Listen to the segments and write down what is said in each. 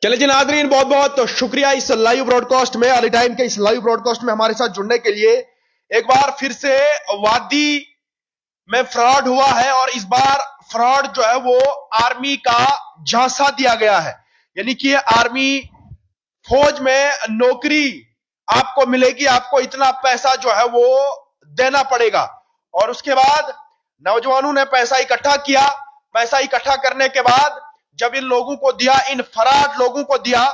चले जी नाजरीन, बहुत बहुत शुक्रिया इस लाइव ब्रॉडकास्ट में, अली टाइम के इस लाइव ब्रॉडकास्ट में हमारे साथ जुड़ने के लिए। एक बार फिर से वादी में फ्रॉड हुआ है और इस बार फ्रॉड जो है वो आर्मी का झांसा दिया गया है। यानी कि आर्मी फौज में नौकरी आपको मिलेगी, आपको इतना पैसा जो है वो देना पड़ेगा। और उसके बाद नौजवानों ने पैसा इकट्ठा किया। पैसा इकट्ठा करने के बाद जब इन लोगों को दिया, इन फराड लोगों को दिया,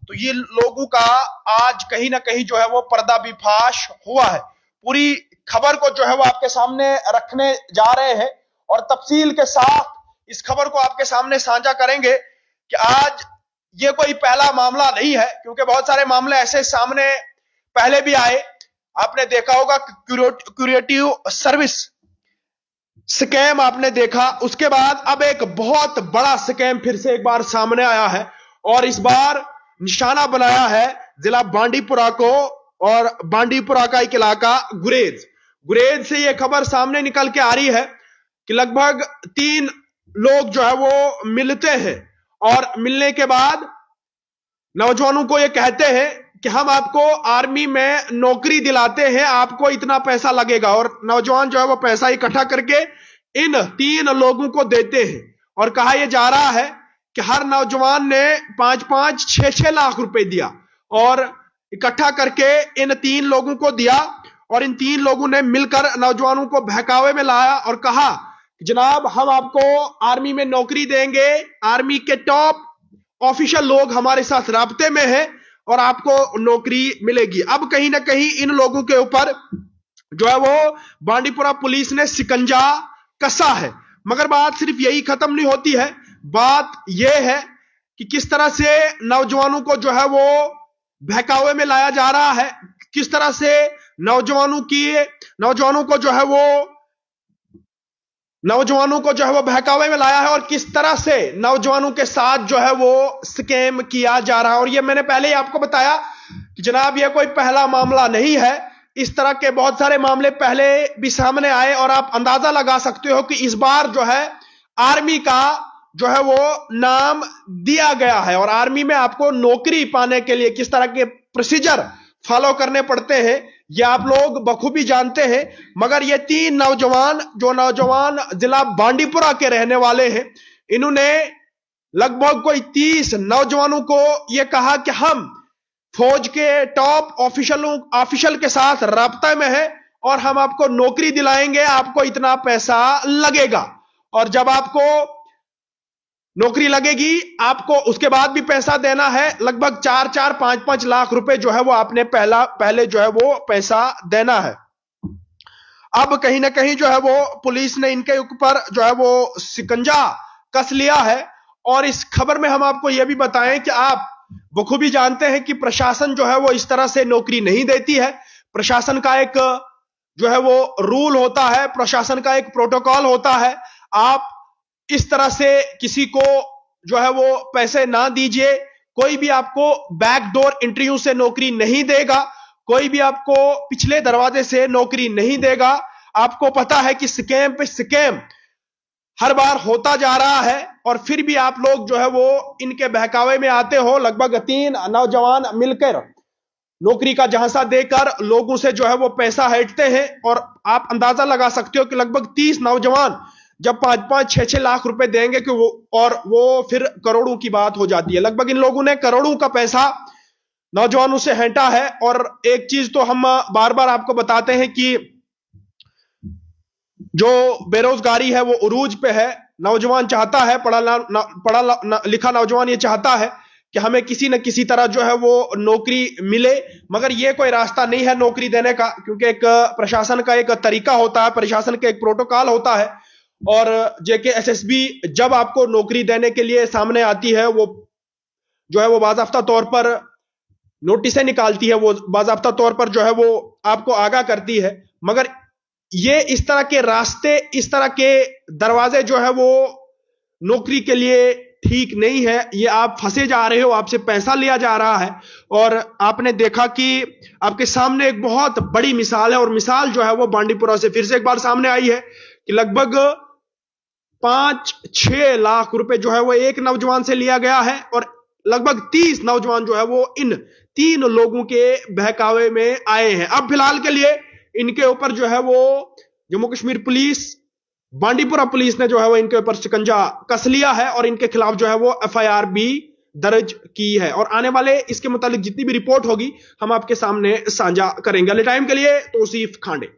तो ये लोगों का आज कहीं ना कहीं जो है वो पर्दाफाश हुआ है। पूरी खबर को जो है वो आपके सामने रखने जा रहे हैं और तफसील के साथ इस खबर को आपके सामने साझा करेंगे कि आज ये कोई पहला मामला नहीं है, क्योंकि बहुत सारे मामले ऐसे सामने पहले भी आए। आपने देखा होगा क्यूरेटिव सर्विस स्कैम आपने देखा, उसके बाद अब एक बहुत बड़ा स्कैम फिर से एक बार सामने आया है और इस बार निशाना बनाया है जिला बांडीपुरा को और बांडीपुरा का एक इलाका गुरेज से ये खबर सामने निकल के आ रही है कि लगभग 3 लोग जो है वो मिलते हैं और मिलने के बाद नौजवानों को ये कहते हैं कि हम आपको आर्मी में नौकरी दिलाते हैं, आपको इतना पैसा लगेगा। और नौजवान जो है वो पैसा इकट्ठा करके इन 3 लोगों को देते हैं और कहा यह जा रहा है कि हर नौजवान ने 5-5, 6-6 लाख रुपए दिया और इकट्ठा करके इन 3 लोगों को दिया। और इन 3 लोगों ने मिलकर नौजवानों को बहकावे में लाया और कहा जनाब हम आपको आर्मी में नौकरी देंगे, आर्मी के टॉप ऑफिशियल लोग हमारे साथ राब्ते में है और आपको नौकरी मिलेगी। अब कहीं ना कहीं इन लोगों के ऊपर जो है वो बांडीपुरा पुलिस ने शिकंजा कसा है। मगर बात सिर्फ यही खत्म नहीं होती है, बात यह है कि किस तरह से नौजवानों को जो है वो बहकावे में लाया जा रहा है, किस तरह से नौजवानों को जो है वो बहकावे में लाया है और किस तरह से नौजवानों के साथ जो है वो स्कैम किया जा रहा है। और ये मैंने पहले ही आपको बताया कि जनाब ये कोई पहला मामला नहीं है, इस तरह के बहुत सारे मामले पहले भी सामने आए और आप अंदाजा लगा सकते हो कि इस बार जो है आर्मी का जो है वो नाम दिया गया है और आर्मी में आपको नौकरी पाने के लिए किस तरह के प्रोसीजर फॉलो करने पड़ते हैं ये आप लोग बखूबी जानते हैं। मगर ये 3 नौजवान जिला बांडीपुरा के रहने वाले हैं, इन्होंने लगभग कोई 30 नौजवानों को यह कहा कि हम फौज के टॉप ऑफिशियल के साथ राब्ता में है और हम आपको नौकरी दिलाएंगे, आपको इतना पैसा लगेगा और जब आपको नौकरी लगेगी आपको उसके बाद भी पैसा देना है। लगभग 4-4, 5-5 लाख रुपए जो है वो आपने पहले जो है वो पैसा देना है। अब कहीं ना कहीं जो है वो पुलिस ने इनके ऊपर जो है वो शिकंजा कस लिया है। और इस खबर में हम आपको यह भी बताएं कि आप बखूबी जानते हैं कि प्रशासन जो है वो इस तरह से नौकरी नहीं देती है। प्रशासन का एक जो है वो रूल होता है, प्रशासन का एक प्रोटोकॉल होता है। आप इस तरह से किसी को जो है वो पैसे ना दीजिए, कोई भी आपको बैकडोर इंटरव्यू से नौकरी नहीं देगा, कोई भी आपको पिछले दरवाजे से नौकरी नहीं देगा। आपको पता है कि स्कैम पे स्कैम हर बार होता जा रहा है और फिर भी आप लोग जो है वो इनके बहकावे में आते हो। लगभग 3 नौजवान मिलकर नौकरी का झांसा देकर लोगों से जो है वो पैसा हटते हैं और आप अंदाजा लगा सकते हो कि लगभग 30 नौजवान जब 5-5, 6-6 लाख रुपए देंगे कि वो फिर करोड़ों की बात हो जाती है। लगभग इन लोगों ने करोड़ों का पैसा नौजवानों से हटा है। और एक चीज तो हम बार बार आपको बताते हैं कि जो बेरोजगारी है वो उरूज पे है। नौजवान चाहता है, पढ़ा लिखा नौजवान ये चाहता है कि हमें किसी न किसी तरह जो है वो नौकरी मिले, मगर ये कोई रास्ता नहीं है नौकरी देने का, क्योंकि एक प्रशासन का एक तरीका होता है, प्रशासन का एक प्रोटोकॉल होता है। और जेके एसएसबी जब आपको नौकरी देने के लिए सामने आती है वो जो है वो बाज़ाब्ता तौर पर नोटिसें निकालती है, वो बाज़ाब्ता तौर पर जो है वो आपको आगाह करती है। मगर ये इस तरह के रास्ते, इस तरह के दरवाजे जो है वो नौकरी के लिए ठीक नहीं है। ये आप फंसे जा रहे हो, आपसे पैसा लिया जा रहा है। और आपने देखा कि आपके सामने एक बहुत बड़ी मिसाल है और मिसाल जो है वो बांडीपुरा से फिर से एक बार सामने आई है कि लगभग 5-6 लाख रुपए जो है वो एक नौजवान से लिया गया है और लगभग 30 नौजवान जो है वो इन 3 लोगों के बहकावे में आए हैं। अब फिलहाल के लिए इनके ऊपर जो है वो जम्मू कश्मीर पुलिस, बांडीपुरा पुलिस ने जो है वो इनके ऊपर शिकंजा कस लिया है और इनके खिलाफ जो है वो एफआईआर भी दर्ज की है और आने वाले इसके मुतालिक जितनी भी रिपोर्ट होगी हम आपके सामने साझा करेंगे। अली टाइम के लिए तौसीफ खांडे।